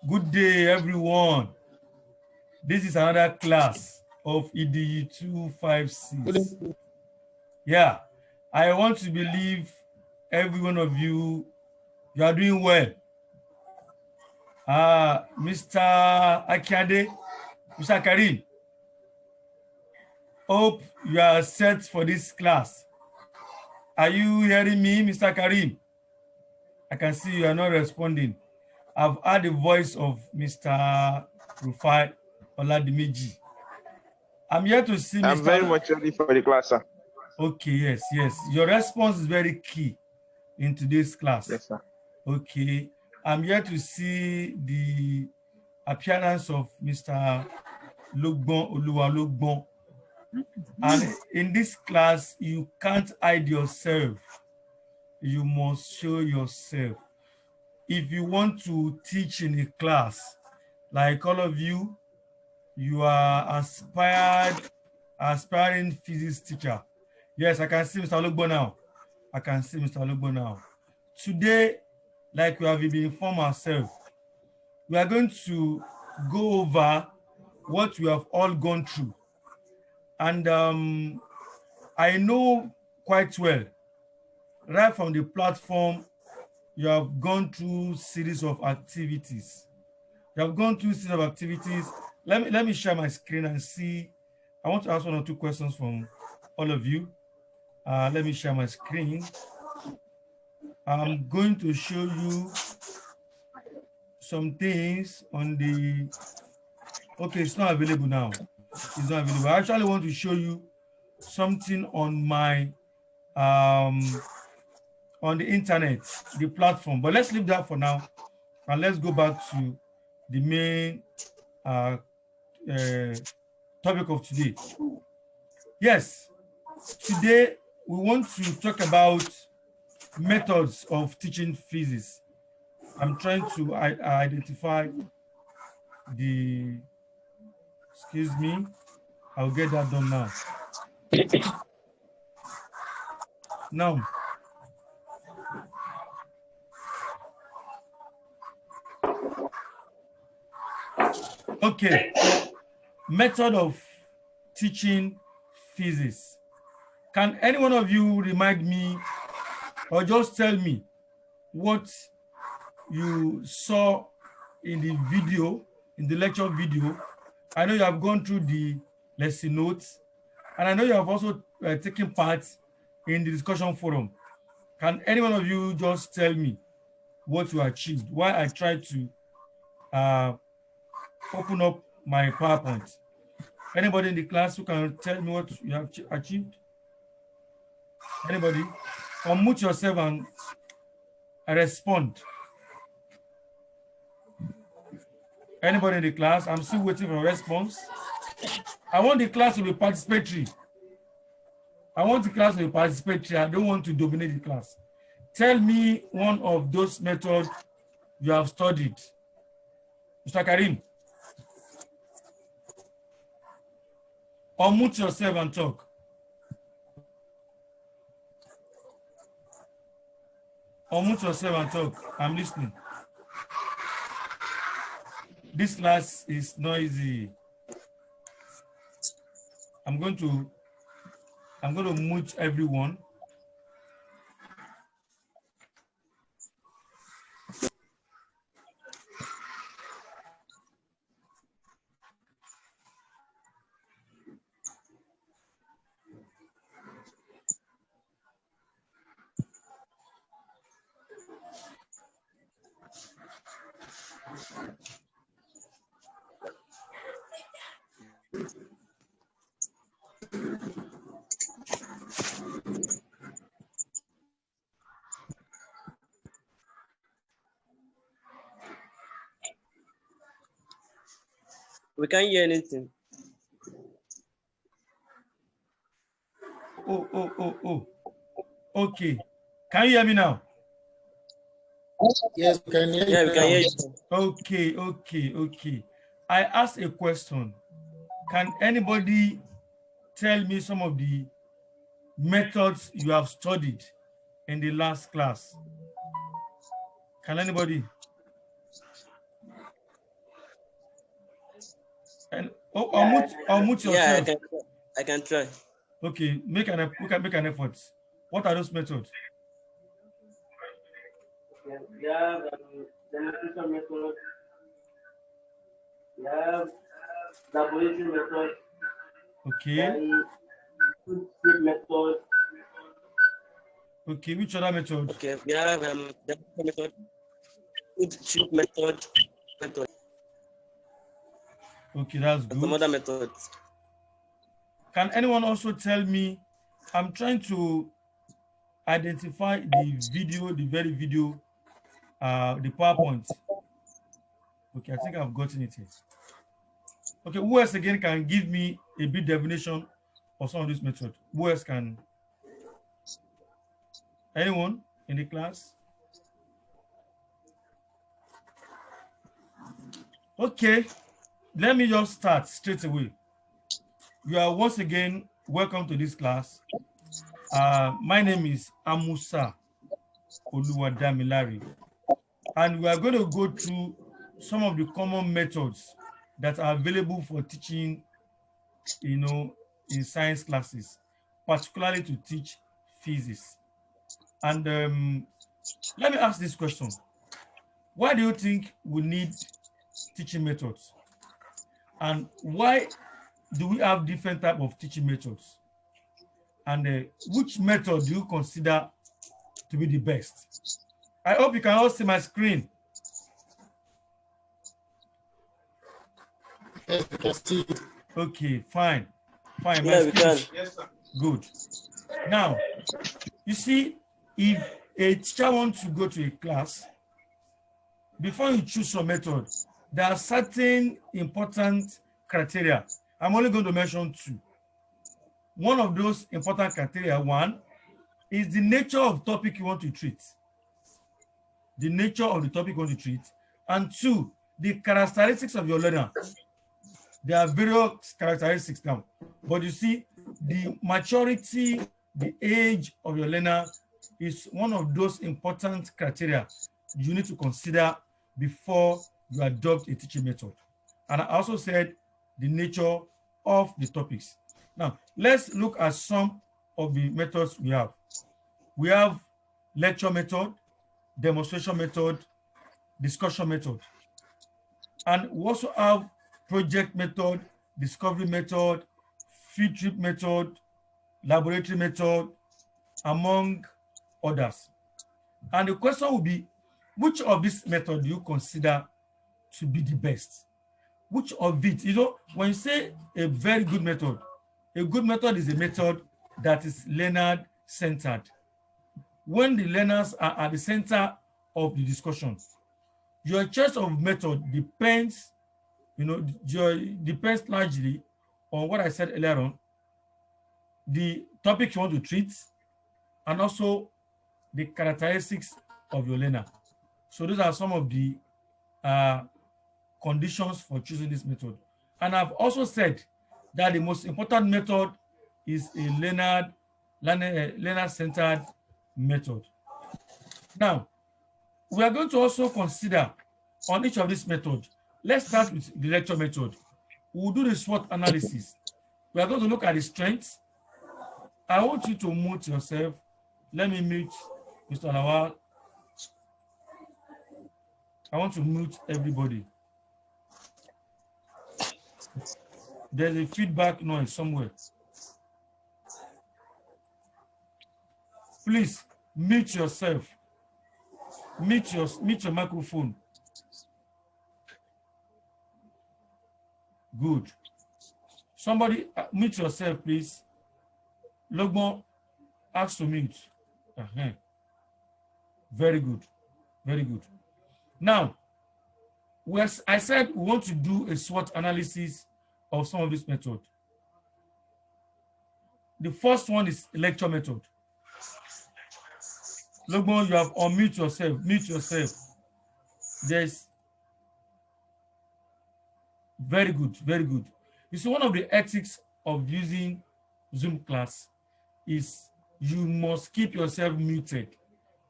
Good day, everyone. This is another class of EDU256. Yeah, I want to believe every one of you are doing well. Mr. Akiade, Mr. Karim, hope you are set for this class. Are you hearing me, Mr. Karim? I can see you are not responding. I've heard the voice of Mr. Rufai Oladimiji. I'm here to see Mr. I'm very much ready for the class, sir. Okay, yes. Your response is very key in today's class. Yes, sir. Okay, I'm here to see the appearance of Mr. Oluwalogbon. And in this class, you can't hide yourself. You must show yourself. If you want to teach in a class, like all of you, you are aspiring physics teacher. Yes, I can see Mr. Olugbo now. Today, like we have been informed ourselves, we are going to go over what we have all gone through. And I know quite well, right from the platform, you have gone through series of activities. Let me share my screen and see. I want to ask 1 or 2 questions from all of you. Let me share my screen. I'm going to show you some things on the, okay, it's not available now. It's not available. I actually want to show you something on my, on the internet, the platform, but let's leave that for now. And let's go back to the main topic of today. Yes, today we want to talk about methods of teaching physics. I'm trying to identify the, excuse me, I'll get that done now. Now, okay, method of teaching physics. Can any one of you remind me or just tell me what you saw in the video, in the lecture video? I know you have gone through the lesson notes, and I know you have also taken part in the discussion forum. Can any one of you just tell me what you achieved? Why I tried to open up my PowerPoint. Anybody in the class who can tell me what you have achieved? Anybody? Unmute yourself and respond. Anybody in the class? I'm still waiting for a response. I want the class to be participatory. I don't want to dominate the class. Tell me one of those methods you have studied. Mr. Karim. Unmute yourself and talk. I'm listening. This class is noisy. I'm going to mute everyone. We can't hear anything. Oh. Okay. Can you hear me now? Yes, we can hear you. Yeah, we can hear you. Okay. I asked a question. Can anybody tell me some of the methods you have studied in the last class? Can anybody? And unmute Yeah, yourself. I can try. Okay, make an effort. What are those methods? We have demonstration method. We have laboratory method. Okay. Food strip method. Okay, which other method? Okay, we have demonstration method. Food strip method. Okay, that's good. Some other methods. Can anyone also tell me? I'm trying to identify the video, the very video, the PowerPoint. Okay, I think I've gotten it here. Okay, who else again can give me a bit definition of some of this method? Who else can? Anyone in the class? Okay, let me just start straight away. You are once again welcome to this class. My name is Amusa Oluwadamilari, and we are going to go through some of the common methods that are available for teaching, in science classes, particularly to teach physics. And let me ask this question. Why do you think we need teaching methods? And why do we have different types of teaching methods? And which method do you consider to be the best? I hope you can all see my screen. Okay, fine. Fine. Yeah, we can. Yes, sir. Good. Now, you see, if a teacher wants to go to a class, before you choose your method, there are certain important criteria. I'm only going to mention two. One of those important criteria, one, is the nature of topic you want to treat. The nature of the topic you want to treat. And two, the characteristics of your learner. There are various characteristics now. But you see, the maturity, the age of your learner is one of those important criteria you need to consider before you adopt a teaching method. And I also said the nature of the topics. Now, let's look at some of the methods we have. We have lecture method, demonstration method, discussion method. And we also have project method, discovery method, field trip method, laboratory method, among others. And the question will be, which of these methods do you consider to be the best? Which of it? When you say a very good method is a method that is learner-centered. When the learners are at the center of the discussion, your choice of method depends largely on what I said earlier on, the topic you want to treat, and also the characteristics of your learner. So those are some of the conditions for choosing this method. And I've also said that the most important method is a learner-centered method. Now, we are going to also consider on each of these methods. Let's start with the lecture method. We'll do the SWOT analysis. We are going to look at the strengths. I want you to mute yourself. Let me mute Mr. Lawal. I want to mute everybody. There's a feedback noise somewhere. Please mute yourself. Mute your microphone. Good. Somebody mute yourself, please. Logmo, ask to mute. Very good. Very good. Now, I said we want to do a SWOT analysis of some of this method. The first one is lecture method. Logmo, you have unmute yourself. Mute yourself. There's very good, very good. You see, one of the ethics of using Zoom class is you must keep yourself muted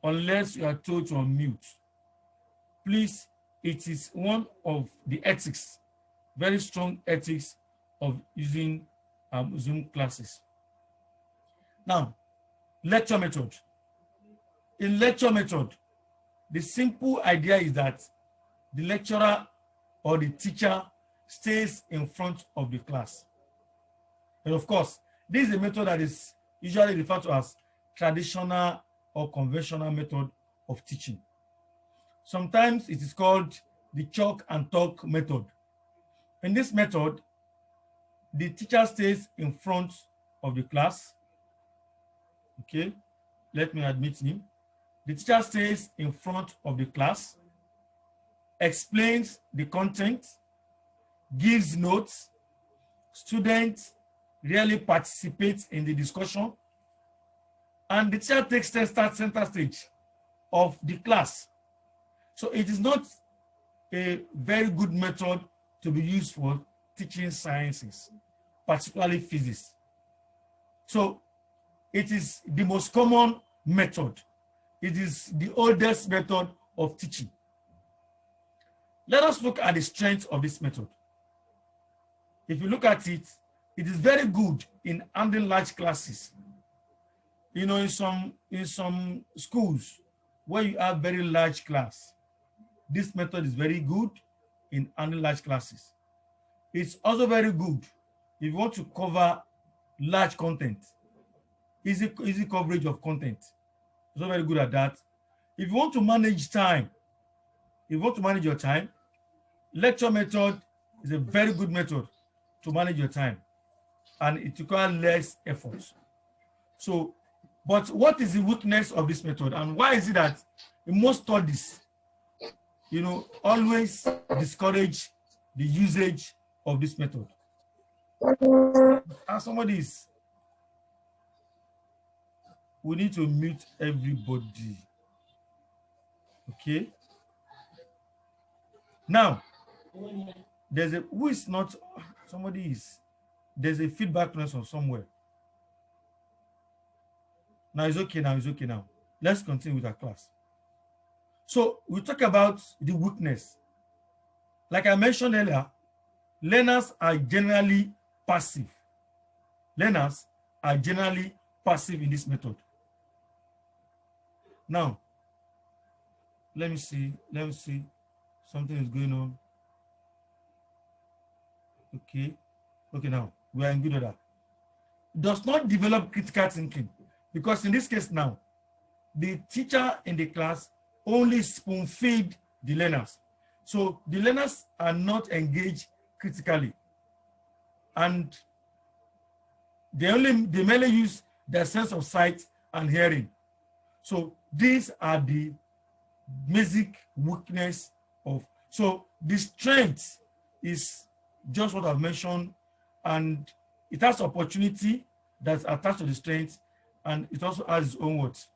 unless you are told to unmute. Please, it is one of the ethics very strong ethics of using Zoom classes. Now, lecture method. In lecture method, the simple idea is that the lecturer or the teacher stays in front of the class. And of course, this is a method that is usually referred to as traditional or conventional method of teaching. Sometimes it is called the chalk and talk method. In this method, the teacher stays in front of the class. Okay, let me admit him. The teacher stays in front of the class, explains the content, gives notes. Students really participate in the discussion, and the teacher takes center stage of the class. So it is not a very good method to be used for teaching sciences, particularly physics. So it is the most common method. It is the oldest method of teaching. Let us look at the strength of this method. If you look at it, it is very good in handling large classes. You know, in some schools where you have very large class, this method is very good in handling large classes. It's also very good if you want to cover large content, easy coverage of content. It's not very good at that. If you want to manage time, if you want to manage your time, lecture method is a very good method to manage your time, and it requires less effort. So, but what is the weakness of this method, and why is it that in most studies, you know, always discourage the usage of this method? As somebody is, we need to mute everybody. Okay. Now, there's a who is not somebody is there's a feedback noise from somewhere. Now it's okay now, it's okay now. Let's continue with our class. So we talk about the weakness. Like I mentioned earlier, learners are generally passive. Learners are generally passive in this method. Now, let me see. Something is going on. Okay, now we are in good order. Does not develop critical thinking, because in this case now, the teacher in the class only spoon feed the learners. So the learners are not engaged critically, and they mainly use their sense of sight and hearing. So these are the basic weakness of, so the strength is just what I've mentioned, and it has opportunity that's attached to the strength, and it also has its own what?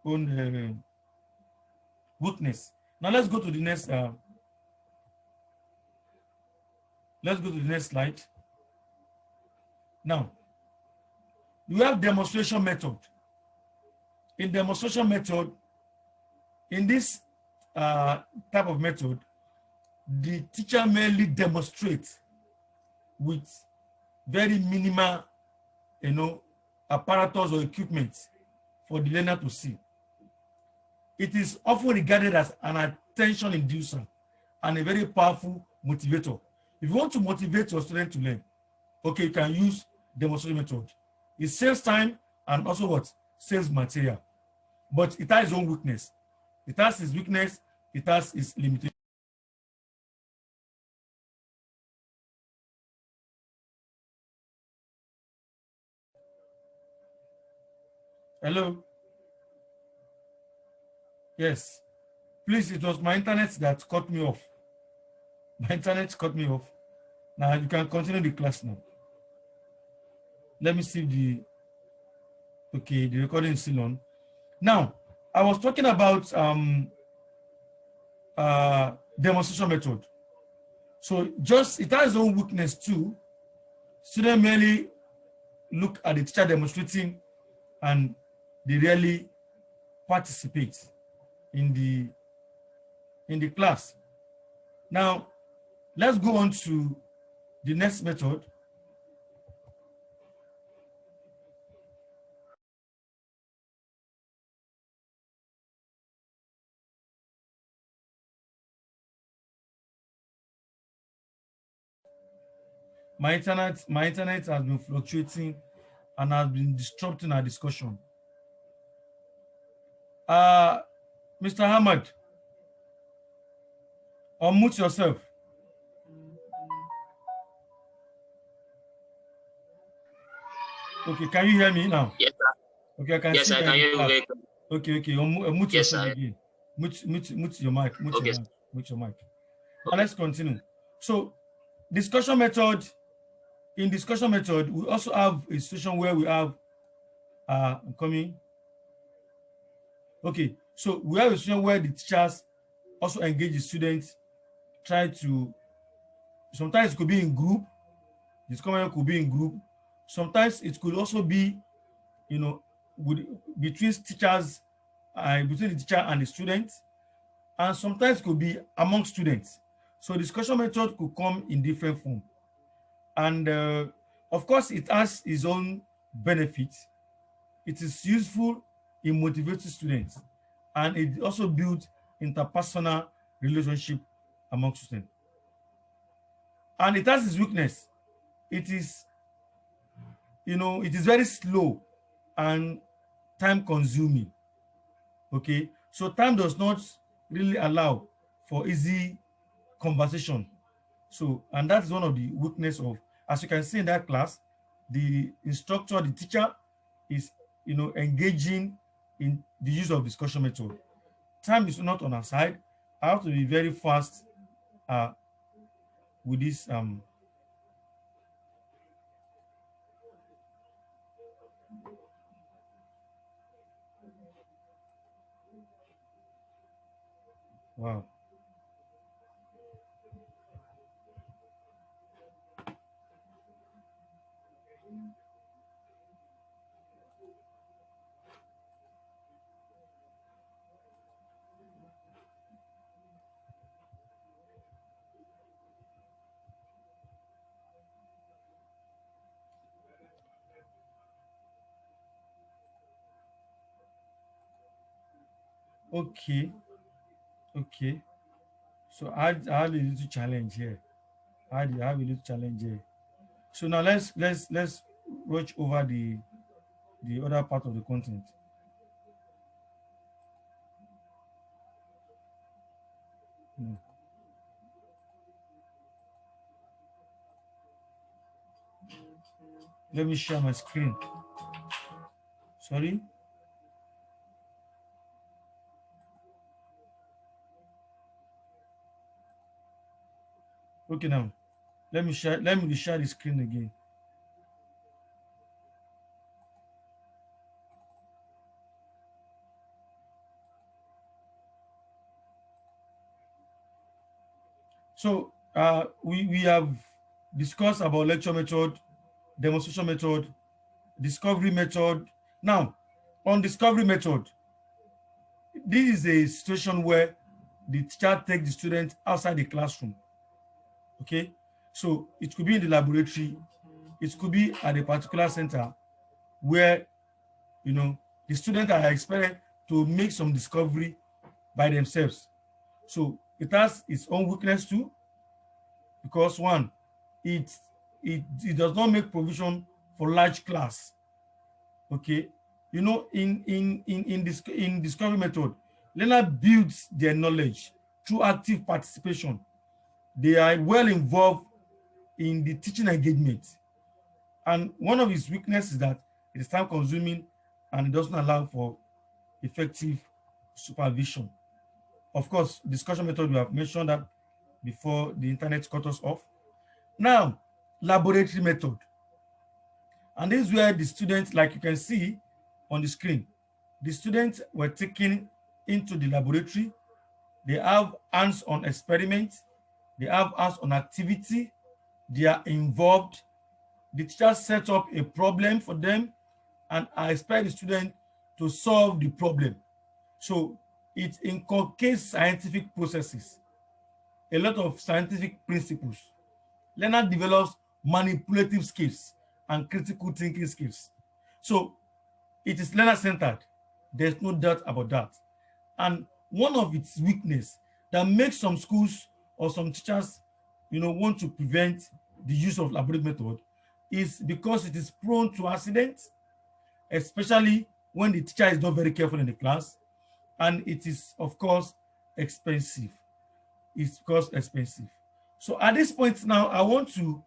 Own weakness. Now let's go to the next slide. Now, we have demonstration method. In demonstration method, in this type of method, the teacher merely demonstrates with very minimal, you know, apparatus or equipment for the learner to see. It is often regarded as an attention inducer and a very powerful motivator. If you want to motivate your student to learn, okay, you can use demonstration method. It saves time and also what? Saves material. But it has its own weakness. It has its weakness, it has its limitation. Hello? Yes. Please, it was my internet that cut me off. My internet cut me off. Now you can continue the class now. Let me see the recording is still on. Now, I was talking about demonstration method. So just it has its own weakness too. Students merely look at the teacher demonstrating and they really participate in the class. Now, let's go on to the next method. My internet has been fluctuating and has been disrupting our discussion. Mr. Ahmad, unmute yourself. Okay, can you hear me now? Yes, sir. Okay, I can yes, see I you. can hear you very clearly. Okay, mute Yes, yourself sir. again. Mute your mic. Mute Okay. your mic. Mute your mic. Okay. And let's continue. So, discussion method. In discussion method, we also have a situation where we have I'm coming. Okay, so we have a situation where the teachers also engage the students, try to, sometimes it could be in group, discussion could be in group. Sometimes it could also be, you know, between teachers, between the teacher and the students, and sometimes it could be among students. So discussion method could come in different form. And of course, it has its own benefits. It is useful in motivating students, and it also builds interpersonal relationship among students. And it has its weakness. It is, it is very slow and time consuming. Okay, so time does not really allow for easy conversation. So, and that's one of the weakness of, as you can see in that class, the instructor, the teacher is, engaging in the use of discussion method. Time is not on our side. I have to be very fast with this. Wow. Okay. Okay. So I have a little challenge here. I have a little challenge here. So now let's watch over the other part of the content. Let me share my screen. Sorry. Okay, now let me share the screen again. So we have discussed about lecture method, demonstration method, discovery method. Now, on discovery method, this is a situation where the teacher takes the student outside the classroom. Okay, so it could be in the laboratory, it could be at a particular center where the students are expected to make some discovery by themselves. So it has its own weakness too, because one, it does not make provision for large class. Okay, in discovery method, learner builds their knowledge through active participation. They are well involved in the teaching engagement, and one of its weaknesses is that it is time consuming and it doesn't allow for effective supervision. Of course, discussion method, we have mentioned that before the internet cut us off. Now, laboratory method. And this is where the students, like you can see on the screen, the students were taken into the laboratory. They have hands-on experiments. They have hands-on activity. They are involved. The teacher set up a problem for them, and I expect the student to solve the problem. So it inculcates scientific processes. a lot of scientific principles. Learner develops manipulative skills and critical thinking skills. So it is learner-centered. There's no doubt about that. And one of its weakness that makes some schools or some teachers, want to prevent the use of laboratory method is because it is prone to accidents, especially when the teacher is not very careful in the class, and it is, of course, expensive. It's cost expensive. So at this point now, I want to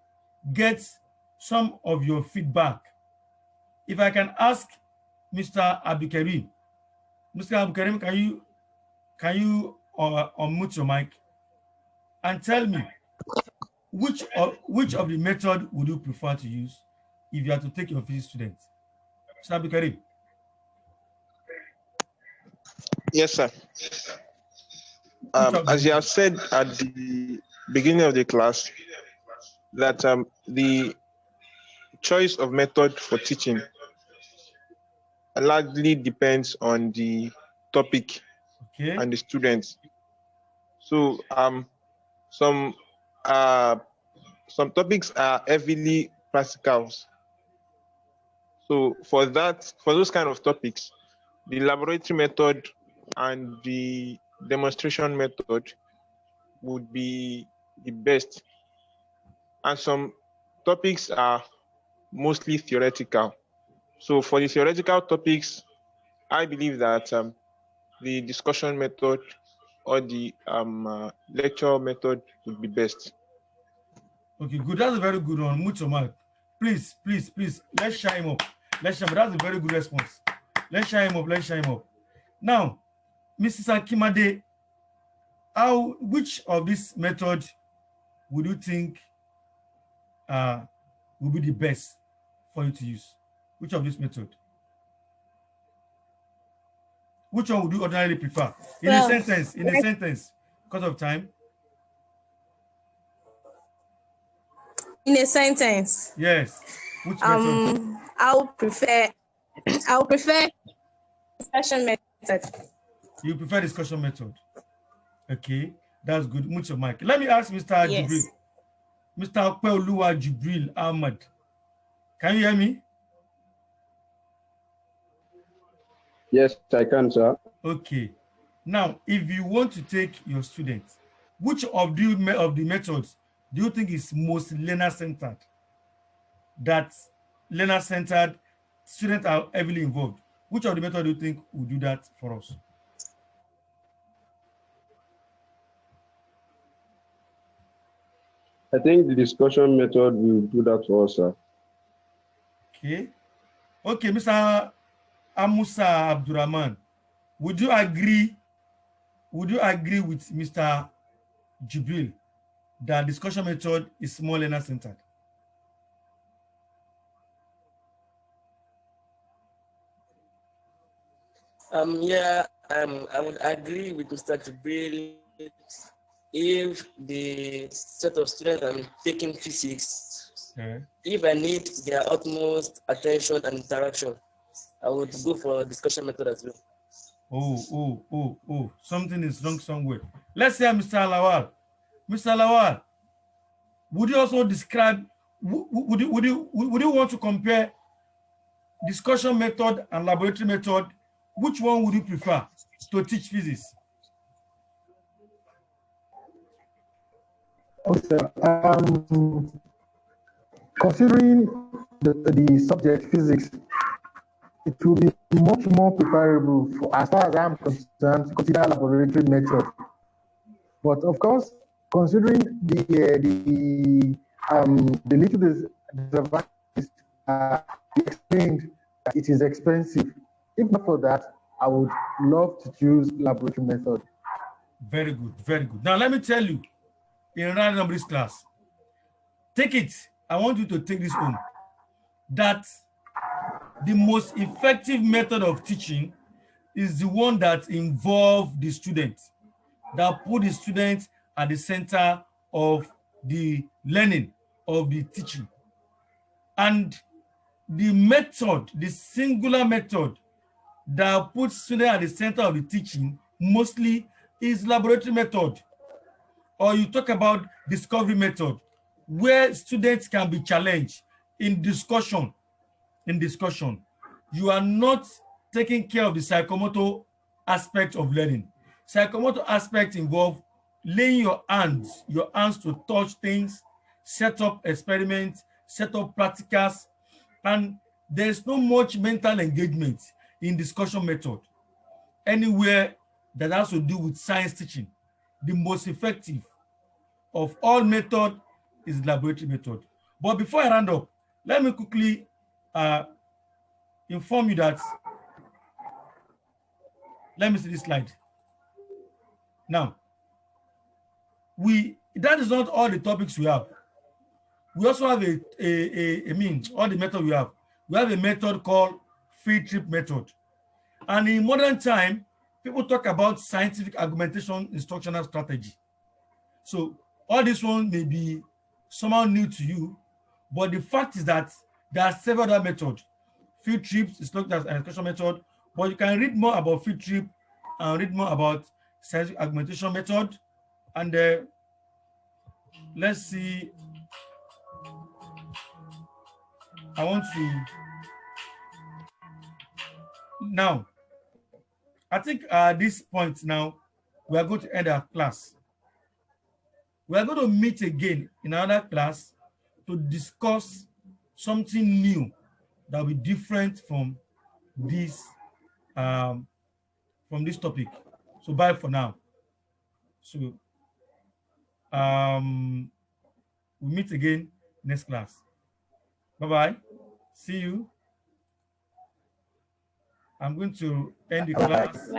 get some of your feedback. If I can ask Mr. Abdulkarim. Mr. Abdulkarim, can you unmute your mic and tell me which of the method would you prefer to use if you are to take your physics student? Mr. Abdulkarim. Yes, sir. As you have said at the beginning of the class, that the choice of method for teaching largely depends on the topic and the students. So some topics are heavily practicals. So for those kind of topics, the laboratory method and the demonstration method would be the best. And some topics are mostly theoretical. So for the theoretical topics, I believe that the discussion method or the lecture method would be best. Okay, good. That's a very good one. Mute your mic. Please. Let's shine him up. That's a very good response. Let's shine him up. Now, Mrs. Akimade, which of this method would you think will be the best for you to use? Which of this method? Which one would you ordinarily prefer? In a sentence, because of time. In a sentence. Yes. Which method? I'll prefer discussion method. You prefer discussion method. Okay, that's good. Mute your mic. Let me ask Mr. Yes. Jibril. Mr. Okebukola Jibril Ahmad. Can you hear me? Yes, I can, sir. Okay. Now, if you want to take your students, which of the methods do you think is most learner-centered? That learner-centered students are heavily involved. Which of the methods do you think will do that for us? I think the discussion method will do that for us, sir. Okay. Okay, Mr. Amusa Abdurrahman, would you agree with Mr. Jibril that discussion method is more learner-centered? Yeah, I would agree with Mr. Jibril if the set of students I'm taking physics, if I need their utmost attention and interaction, I would go for discussion method as well. Oh, something is wrong somewhere. Let's say Mr. Lawal. Mr. Lawal, would you also describe, would you want to compare discussion method and laboratory method? Which one would you prefer to teach physics? Okay. Considering the subject physics, it will be much more preferable for, as far as I'm concerned, to consider laboratory method. But of course, considering the little disadvantages explained, that it is expensive. If not for that, I would love to choose laboratory method. Very good, very good. Now let me tell you, in another numbers class, take it. I want you to take this home. That the most effective method of teaching is the one that involves the student, that put the student at the center of the learning, of the teaching. And the method, the singular method that puts students at the center of the teaching mostly is laboratory method. or you talk about discovery method, where students can be challenged in discussion, you are not taking care of the psychomotor aspect of learning. Psychomotor aspects involve laying your hands to touch things, set up experiments, set up practicals, and there's no much mental engagement in discussion method. Anywhere that has to do with science teaching, the most effective of all method is laboratory method. But before I round up, let me quickly inform you that, let me see this slide. Now, that is not all the topics we have. We also have all the method we have. We have a method called field trip method. And in modern time, people talk about scientific argumentation instructional strategy. So all this one may be somehow new to you, but the fact is that there are several other methods. Field trips is not as an education method, but you can read more about field trip and read more about scientific argumentation method. And let's see. I want to now. I think at this point now, we are going to end our class. We are going to meet again in another class to discuss something new that will be different from this topic. So bye for now. So we'll meet again next class. Bye-bye. See you. I'm going to end the class.